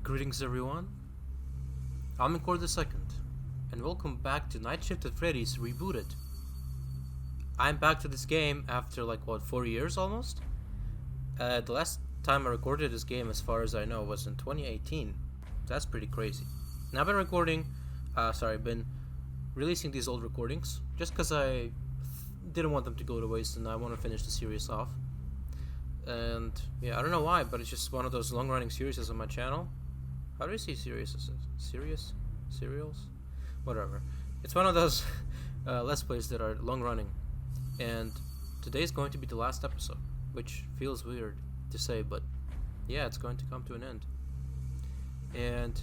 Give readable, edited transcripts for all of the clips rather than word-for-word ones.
Greetings everyone, I'm Cord the Second, and welcome back to Night Shift at Freddy's Rebooted. I'm back to this game after 4 years almost? The last time I recorded this game, as far as I know, was in 2018. That's pretty crazy. And I've been releasing these old recordings just because I didn't want them to go to waste and I want to finish the series off. And yeah, I don't know why, but it's just one of those long-running series on my channel. How do you say series? Serials? Whatever. It's one of those Let's Plays that are long-running. And today's going to be the last episode, which feels weird to say, but yeah, it's going to come to an end. And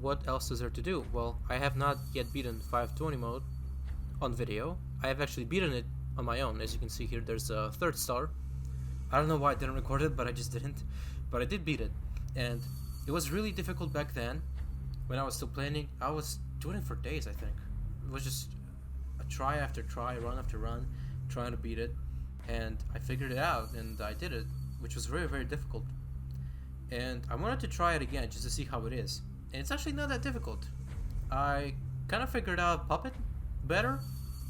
what else is there to do? Well, I have not yet beaten 520 mode on video. I have actually beaten it on my own. As you can see here, there's a 3rd star. I don't know why I didn't record it, but I just didn't. But I did beat it. And it was really difficult back then when I was still playing. I was doing it for days, I think. It was just a try after try, run after run, trying to beat it. And I figured it out, and I did it, which was very, very difficult. And I wanted to try it again just to see how it is. And it's actually not that difficult. I kind of figured out Puppet better.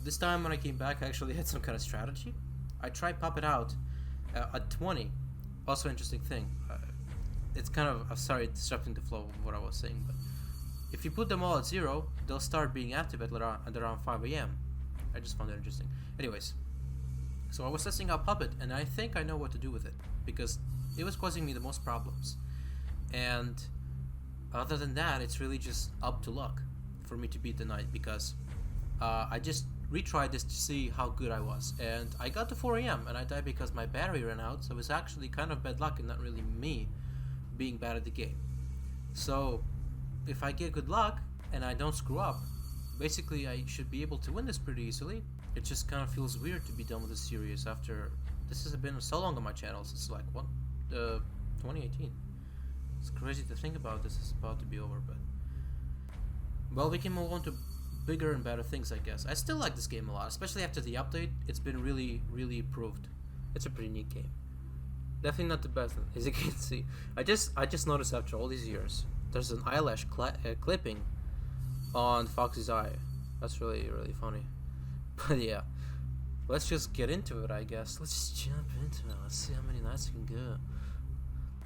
This time when I came back, I actually had some kind of strategy. I tried Puppet out at 20. Also interesting thing. It's kind of, sorry, disrupting the flow of what I was saying, but if you put them all at 0, they'll start being active at around 5 AM. I just found it interesting. Anyways, so I was testing out Puppet, and I think I know what to do with it, because it was causing me the most problems. And other than that, it's really just up to luck for me to beat the night, because I just retried this to see how good I was, and I got to 4 AM, and I died because my battery ran out, so it was actually kind of bad luck and not really me being bad at the game. So if I get good luck and I don't screw up, basically I should be able to win this pretty easily. It just kind of feels weird to be done with this series after this has been so long on my channel since 2018. It's crazy to think about this is about to be over, but well, we can move on to bigger and better things, I guess. I still like this game a lot, especially after the update. It's been really, really improved. It's a pretty neat game. Definitely not the best, as you can see. I just noticed after all these years, there's an eyelash clipping on Foxy's eye. That's really, really funny. But yeah, let's just get into it, I guess. Let's just jump into it. Let's see how many nights we can go.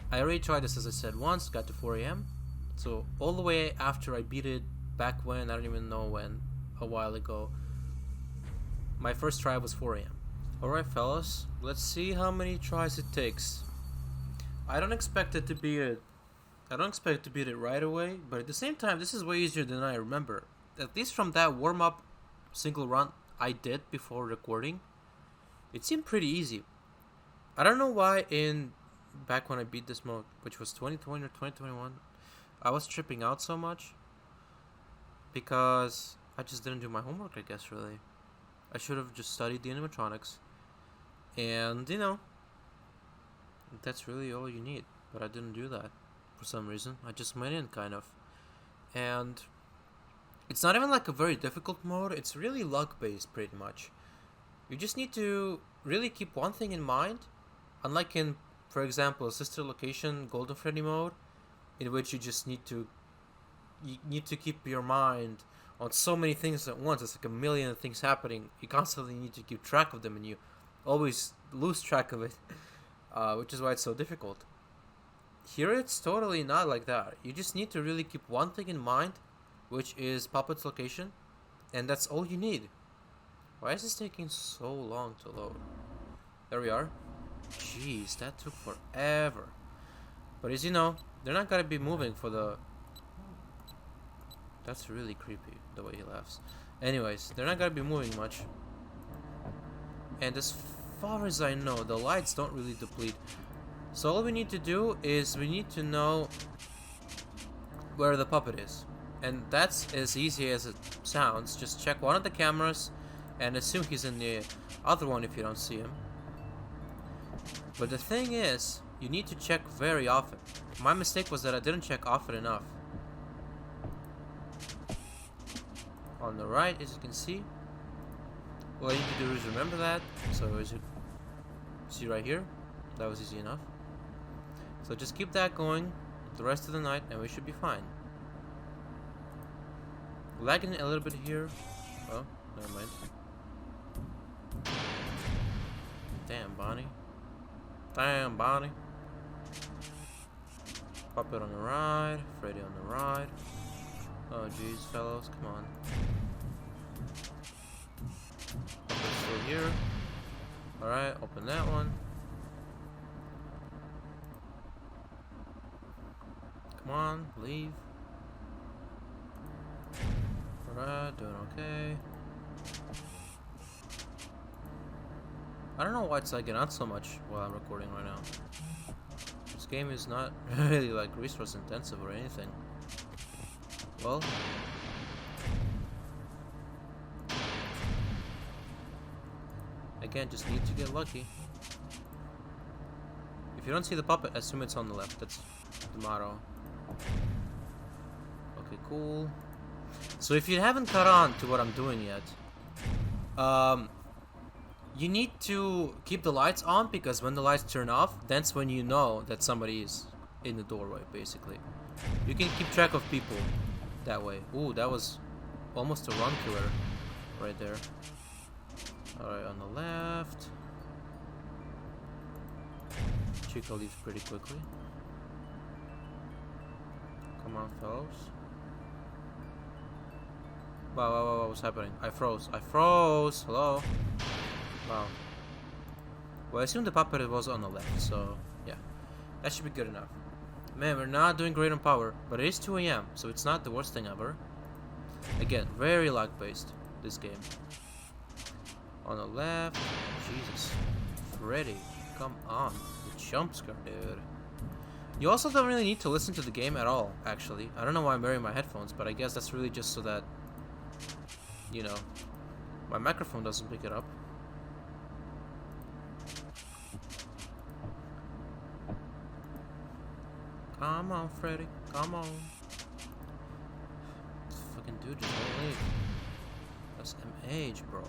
I already tried this, as I said, once, got to 4 AM. So all the way after I beat it back when, I don't even know when, a while ago. My first try was 4 AM. Alright fellas, let's see how many tries it takes. I don't expect to beat it right away, but at the same time, this is way easier than I remember. At least from that warm-up single run I did before recording, it seemed pretty easy. I don't know why back when I beat this mode, which was 2020 or 2021, I was tripping out so much. Because I just didn't do my homework, I guess, really. I should have just studied the animatronics. And, that's really all you need. But I didn't do that for some reason. I just went in, kind of. And it's not even like a very difficult mode. It's really luck-based, pretty much. You just need to really keep one thing in mind. Unlike in, for example, Sister Location Golden Freddy mode, in which you just need to keep your mind on so many things at once. It's like a million things happening. You constantly need to keep track of them, and you always lose track of it, which is why it's so difficult. Here it's totally not like that. You just need to really keep one thing in mind, which is Puppet's location, and that's all you need. Why is this taking so long to load? There we are. Jeez, that took forever. But as you know, they're not gonna be moving for the... That's really creepy, the way he laughs. Anyways, they're not gonna be moving much. And as far as I know, the lights don't really deplete. So all we need to do is we need to know where the puppet is. And that's as easy as it sounds. Just check one of the cameras and assume he's in the other one if you don't see him. But the thing is, you need to check very often. My mistake was that I didn't check often enough. On the right, as you can see, all you need to do is remember that. So as you see right here, that was easy enough. So just keep that going, the rest of the night and we should be fine. Lagging a little bit here. Oh, never mind. Damn, Bonnie. Damn, Bonnie. Puppet on the right, Freddy on the right. Oh jeez, fellows, come on. Puppet's still here. Alright, open that one. Come on, leave. Alright, doing okay. I don't know why it's lagging out so much while I'm recording right now. This game is not really like resource intensive or anything. Well, again, just need to get lucky. If you don't see the puppet, assume it's on the left. That's the motto. Okay, cool. So if you haven't caught on to what I'm doing yet, you need to keep the lights on, because when the lights turn off, that's when you know that somebody is in the doorway, basically. You can keep track of people that way. Ooh, that was almost a run killer right there. Alright, on the left. Chica leaves pretty quickly. Come on, fellows. Wow, what's happening? I froze. Hello? Wow. Well, I assume the puppet was on the left, so yeah. That should be good enough. Man, we're not doing great on power, but it is 2 AM, so it's not the worst thing ever. Again, very lag-based, this game. On the left, Jesus. Freddy, come on. The jump scare, dude. You also don't really need to listen to the game at all, actually. I don't know why I'm wearing my headphones, but I guess that's really just so that, you know, my microphone doesn't pick it up. Come on, Freddy. Come on. This fucking dude just won't leave. That's MH, bro.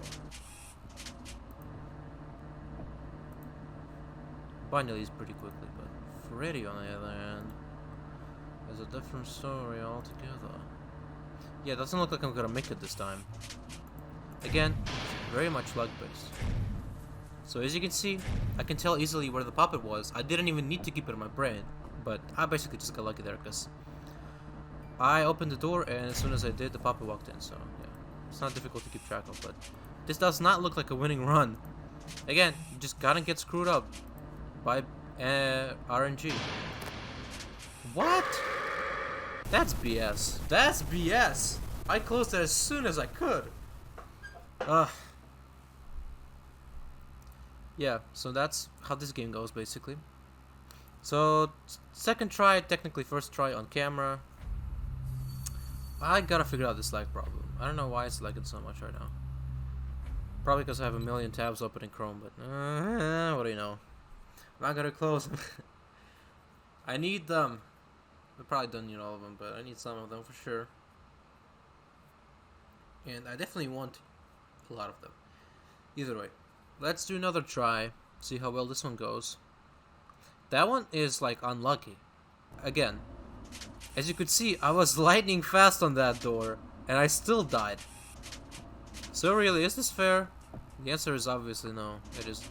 Bunny leaves pretty quickly, but Freddy, on the other hand, is a different story altogether. Yeah, doesn't look like I'm gonna make it this time. Again, very much luck-based. So as you can see, I can tell easily where the puppet was. I didn't even need to keep it in my brain. But I basically just got lucky there, because I opened the door and as soon as I did, the puppet walked in, so yeah. It's not difficult to keep track of, but this does not look like a winning run. Again, you just gotta get screwed up by RNG. What? That's BS. That's BS! I closed it as soon as I could. Yeah, so that's how this game goes, basically. So, second try, technically first try on camera. I gotta figure out this lag problem. I don't know why it's lagging so much right now. Probably because I have a million tabs open in Chrome, but what do you know? I'm not gonna close them. I need them. I probably don't need all of them, but I need some of them for sure. And I definitely want a lot of them. Either way, let's do another try, see how well this one goes. That one is like unlucky. Again, as you could see, I was lightning fast on that door and I still died. So really, is this fair? The answer is obviously no. It isn't.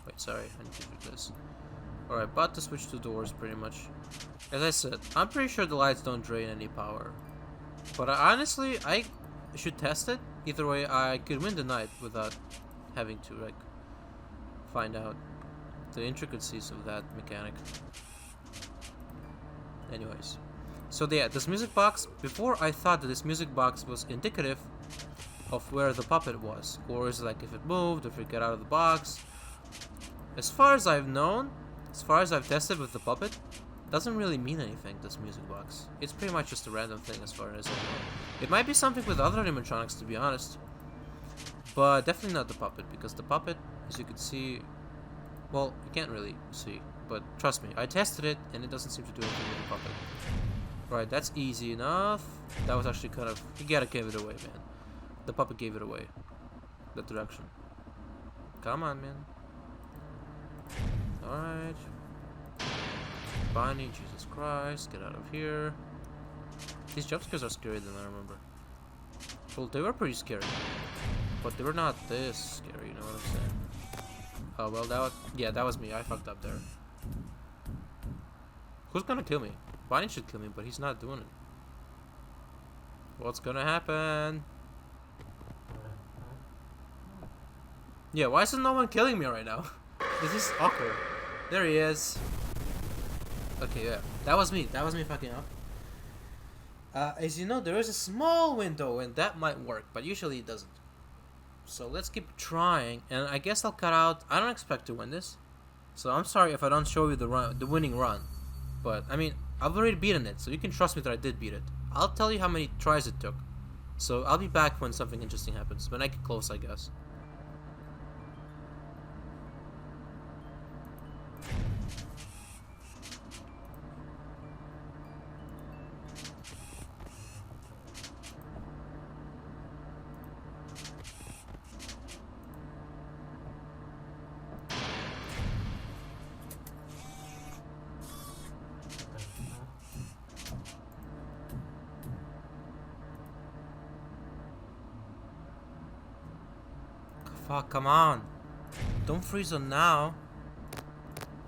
Wait, sorry, I need to do this. Alright, but to switch to doors pretty much. As I said, I'm pretty sure the lights don't drain any power. But honestly, I should test it. Either way, I could win the night without having to like find out the intricacies of that mechanic. Anyways, so yeah, this music box, before I thought that this music box was indicative of where the puppet was, or is it like if it moved, if it got out of the box. As far as I've known, as far as I've tested with the puppet, doesn't really mean anything, this music box. It's pretty much just a random thing as far as I know. It might be something with other animatronics, to be honest, but definitely not the puppet, because the puppet, as you can see, well, you can't really see, but trust me, I tested it and it doesn't seem to do anything with the puppet. Right, that's easy enough. That was actually kind of, you gotta give it away, man. The puppet gave it away. That direction. Come on, man. Alright. Bonnie, Jesus Christ, get out of here. These jump scares are scarier than I remember. Well, they were pretty scary, but they were not this scary, you know what I'm saying? Oh, well, that was me. I fucked up there. Who's gonna kill me? Bonnie should kill me, but he's not doing it. What's gonna happen? Yeah, why isn't no one killing me right now? This is awkward. There he is. Okay, yeah. That was me. That was me fucking up. As you know, there is a small window and that might work, but usually it doesn't. So let's keep trying, and I guess I'll cut out. I don't expect to win this, so I'm sorry if I don't show you the winning run. But I mean, I've already beaten it, so you can trust me that I did beat it. I'll tell you how many tries it took. So I'll be back when something interesting happens. When I get close, I guess. Fuck, come on. Don't freeze on now.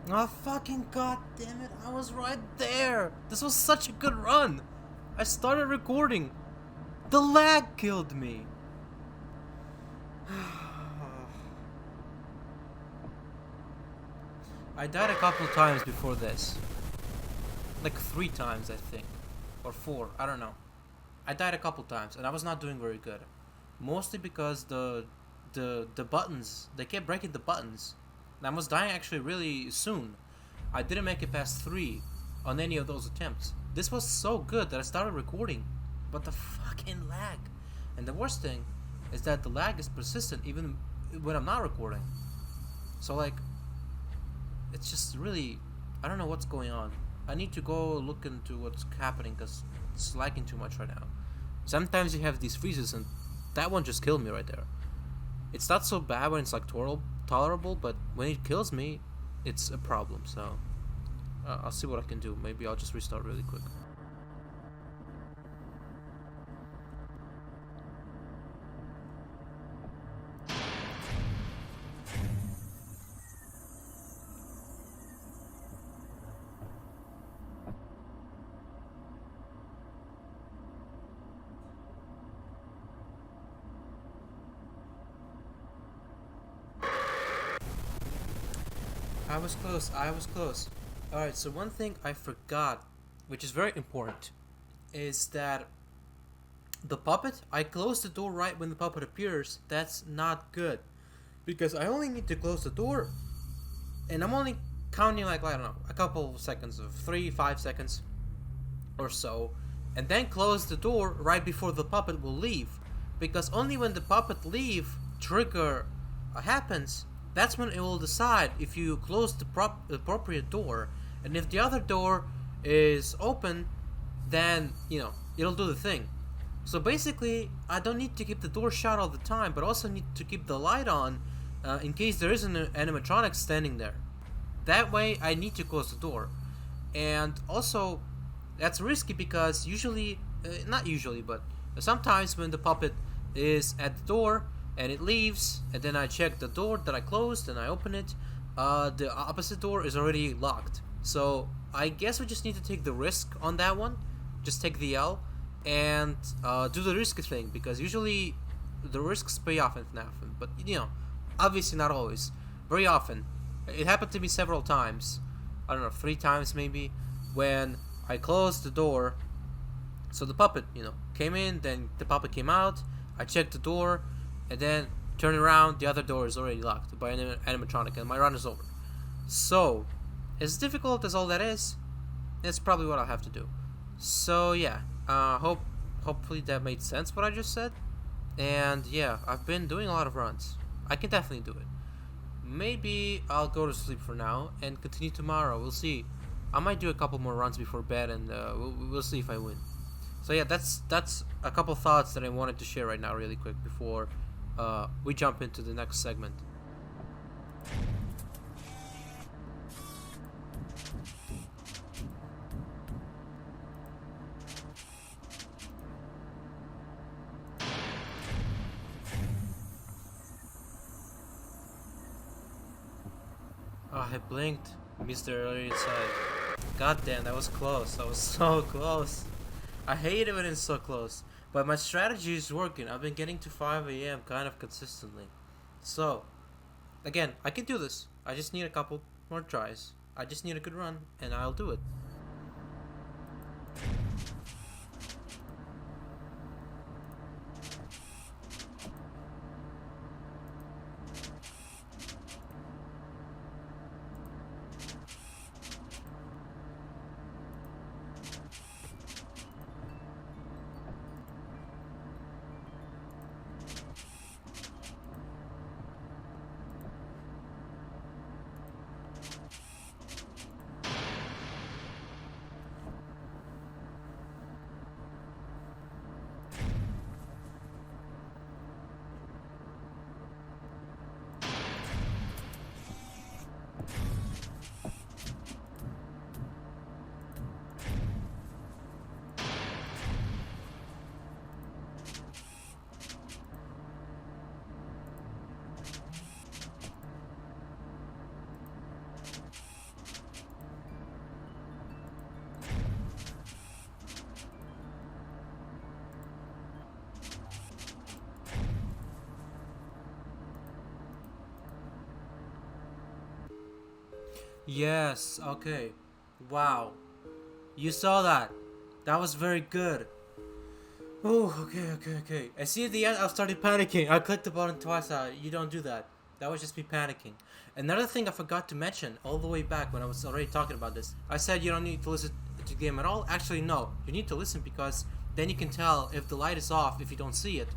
Oh, fucking god damn it. I was right there. This was such a good run. I started recording. The lag killed me. I died a couple times before this. Like 3 times, I think. Or 4, I don't know. I died a couple times and I was not doing very good. Mostly because the buttons, they kept breaking the buttons. And I was dying actually really soon. I didn't make it past 3 on any of those attempts. This was so good that I started recording, but the fucking lag. And the worst thing is that the lag is persistent even when I'm not recording. So like, it's just really, I don't know what's going on. I need to go look into what's happening because it's lagging too much right now. Sometimes you have these freezes and that one just killed me right there. It's not so bad when it's like tolerable, but when it kills me, it's a problem. So I'll see what I can do. Maybe I'll just restart really quick. I was close. Alright, so one thing I forgot, which is very important, is that the puppet, I close the door right when the puppet appears. That's not good. Because I only need to close the door, and I'm only counting like, I don't know, a couple seconds of 3-5 seconds or so, and then close the door right before the puppet will leave. Because only when the puppet leave trigger happens, that's when it will decide if you close the appropriate door, and if the other door is open, then, you know, it'll do the thing. So basically, I don't need to keep the door shut all the time, but also need to keep the light on in case there is an animatronic standing there. That way, I need to close the door. And also, that's risky because usually, not usually, but sometimes when the puppet is at the door, and it leaves, and then I check the door that I closed and I open it, the opposite door is already locked. So I guess we just need to take the risk on that one, just take the L, and do the risky thing, because usually the risks pay off in FNaF, but you know, obviously not always, very often. It happened to me several times, I don't know, 3 times maybe, when I closed the door, so the puppet, you know, came in, then the puppet came out, I checked the door, and then turn around, the other door is already locked by an animatronic, and my run is over. So, as difficult as all that is, that's probably what I'll have to do. So yeah, hopefully that made sense what I just said. And yeah, I've been doing a lot of runs. I can definitely do it. Maybe I'll go to sleep for now and continue tomorrow. We'll see. I might do a couple more runs before bed, and we'll see if I win. So yeah, that's a couple thoughts that I wanted to share right now really quick before we jump into the next segment. I blinked, missed the earlier inside. God damn, that was close. That was so close. I hate it when it's so close. But my strategy is working. I've been getting to 5 a.m. kind of consistently. So, again, I can do this. I just need a couple more tries. I just need a good run, and I'll do it. Yes, okay. Wow. You saw that. That was very good. Oh, okay. I see at the end I started panicking. I clicked the button twice. You don't do that. That was just me panicking. Another thing I forgot to mention all the way back when I was already talking about this. I said you don't need to listen to the game at all. Actually, no. You need to listen because then you can tell if the light is off if you don't see it.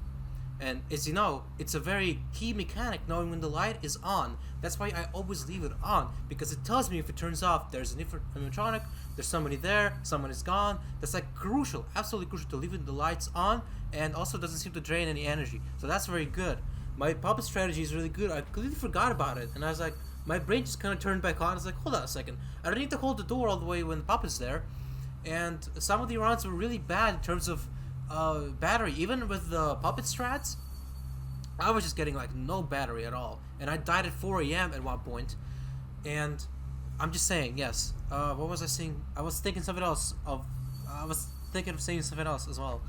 And as you know, it's a very key mechanic knowing when the light is on. That's why I always leave it on, because it tells me if it turns off, there's an animatronic, there's somebody there, someone is gone. That's like crucial, absolutely crucial to leaving the lights on, and also doesn't seem to drain any energy. So that's very good. My puppet strategy is really good. I completely forgot about it, and I was like, my brain just kind of turned back on. I was like, hold on a second. I don't need to hold the door all the way when the puppet's there. And some of the rounds were really bad in terms of battery. Even with the puppet strats, I was just getting like no battery at all, and I died at 4 a.m. at one point. And I'm just saying, yes. What was I saying? I was thinking something else. I was thinking of saying something else as well.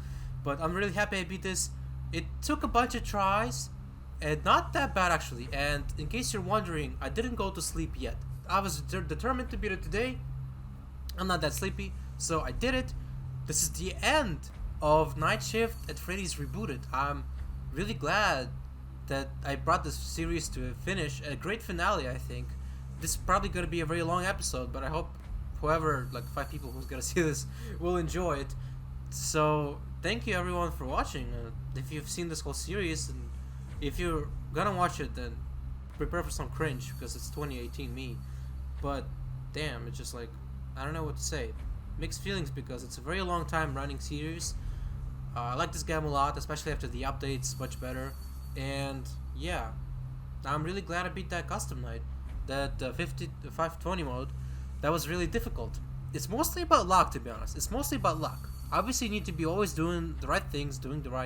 But I'm really happy I beat this. It took a bunch of tries, and not that bad actually. And in case you're wondering, I didn't go to sleep yet. I was determined to beat it today. I'm not that sleepy, so I did it. This is the end of Night Shift at Freddy's Rebooted. I'm really glad that I brought this series to a finish. A great finale, I think. This is probably going to be a very long episode, but I hope whoever, like 5 people who's going to see this, will enjoy it. So, thank you everyone for watching. If you've seen this whole series, and if you're gonna watch it, then prepare for some cringe, because it's 2018 me. But, damn, it's just like, I don't know what to say. Mixed feelings, because it's a very long time running series. I like this game a lot, especially after the updates, much better. And yeah, I'm really glad I beat that custom night, that 520 mode. That was really difficult. It's mostly about luck, to be honest. It's mostly about luck. Obviously, you need to be always doing the right things,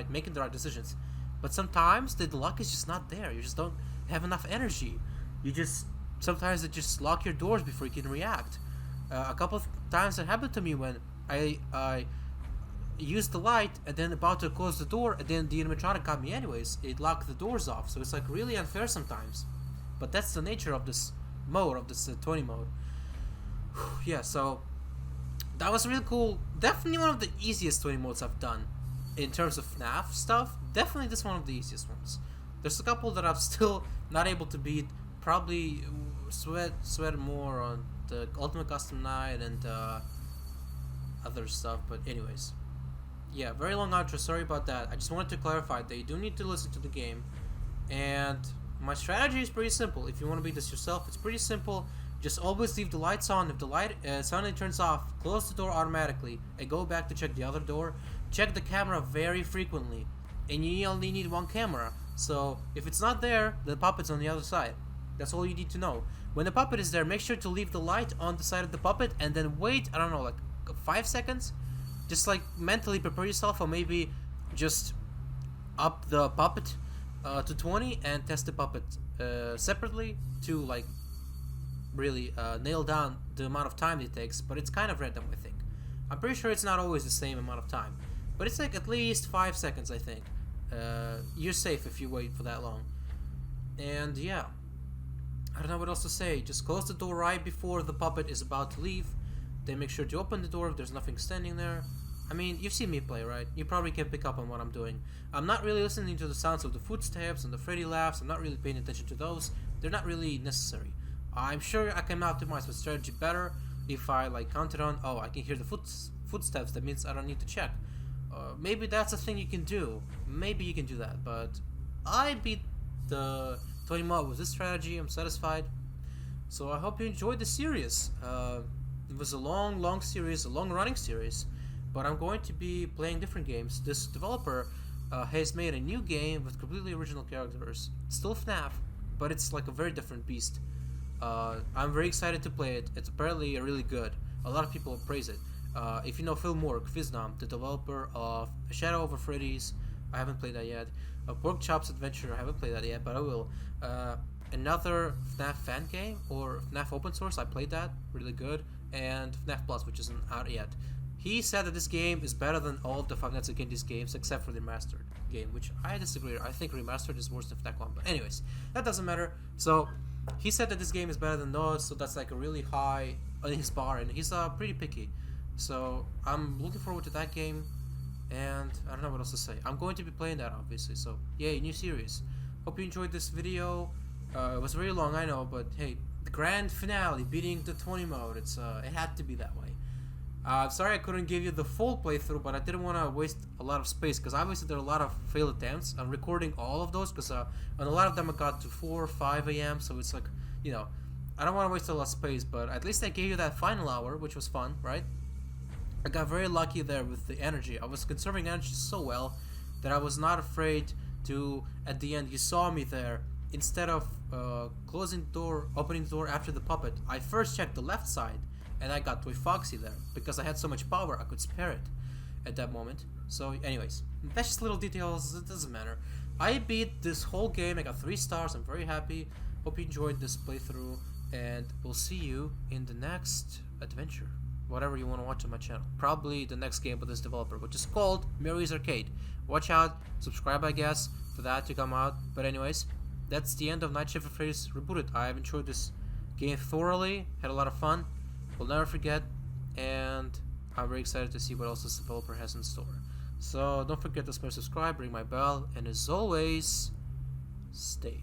making the right decisions. But sometimes the luck is just not there. You just don't have enough energy. Sometimes they just lock your doors before you can react. A couple of times it happened to me when I used the light and then about to close the door, and then the animatronic got me anyways. It locked the doors off, so it's like really unfair sometimes. But that's the nature of this mode, of this 20 mode. Yeah, so that was really cool. Definitely one of the easiest 20 modes I've done in terms of FNaF stuff. Definitely this one of the easiest ones. There's a couple that I'm still not able to beat. Probably sweat more on the Ultimate Custom Night and other stuff. But anyways, yeah, very long outro. Sorry about that. I just wanted to clarify that you do need to listen to the game. And my strategy is pretty simple. If you want to beat this yourself, it's pretty simple. Just always leave the lights on. If the light suddenly turns off, close the door automatically and go back to check the other door. Check the camera very frequently, and you only need one camera. So if it's not there, the puppet's on the other side. That's all you need to know. When the puppet is there, make sure to leave the light on the side of the puppet and then wait, I don't know, like 5 seconds. Just like mentally prepare yourself, or maybe just up the puppet to 20 and test the puppet separately to like really nail down the amount of time it takes, but it's kind of random, I think. I'm pretty sure it's not always the same amount of time, but it's like at least 5 seconds, I think. You're safe if you wait for that long. And yeah, I don't know what else to say. Just close the door right before the puppet is about to leave. Then make sure to open the door if there's nothing standing there. I mean, you've seen me play, right? You probably can pick up on what I'm doing. I'm not really listening to the sounds of the footsteps and the Freddy laughs. I'm not really paying attention to those. They're not really necessary. I'm sure I can optimize my strategy better if I like counted on, oh, I can hear the footsteps. That means I don't need to check. Maybe that's a thing you can do. Maybe you can do that. But I beat the 20 mod with this strategy. I'm satisfied. So I hope you enjoyed the series. It was a long series, a long-running series. But I'm going to be playing different games. This developer has made a new game with completely original characters. Still FNaF, but it's like a very different beast. I'm very excited to play it. It's apparently really good. A lot of people praise it. If you know Phil Mork, Fiznam, the developer of Shadow Over Freddy's, I haven't played that yet. Pork Chop's Adventure, I haven't played that yet, but I will. Another FNaF fangame or FNaF open source, I played that, really good. And FNaF Plus, which isn't out yet. He said that this game is better than all of the Five Nights at Candy's games except for the remastered game, which I disagree. I think remastered is worse than FNaF 1. But anyways, that doesn't matter. So he said that this game is better than those, so that's like a really high on his bar, and he's pretty picky. So I'm looking forward to that game, and I don't know what else to say. I'm going to be playing that, obviously. So yay, new series. Hope you enjoyed this video. It was very long, I know, but hey, the grand finale, beating the 20 mode. It had to be that way. Sorry I couldn't give you the full playthrough, but I didn't want to waste a lot of space, because obviously there are a lot of failed attempts. I'm recording all of those, because on a lot of them I got to 4 or 5 a.m., so it's like, you know, I don't want to waste a lot of space, but at least I gave you that final hour, which was fun, right? I got very lucky there with the energy. I was conserving energy so well that I was not afraid to, at the end, you saw me there. Instead of closing the door, opening the door after the puppet, I first checked the left side, and I got Toy Foxy there, because I had so much power I could spare it at that moment. So anyways, that's just little details, it doesn't matter. I beat this whole game, I got 3 stars, I'm very happy. Hope you enjoyed this playthrough, and we'll see you in the next adventure. Whatever you want to watch on my channel. Probably the next game with this developer, which is called Mary's Arcade. Watch out, subscribe I guess, for that to come out. But anyways, that's the end of Night Shift at Freddy's Rebooted. I have enjoyed this game thoroughly, had a lot of fun. We'll never forget, and I'm very excited to see what else this developer has in store. So don't forget to smash subscribe, ring my bell, and as always, stay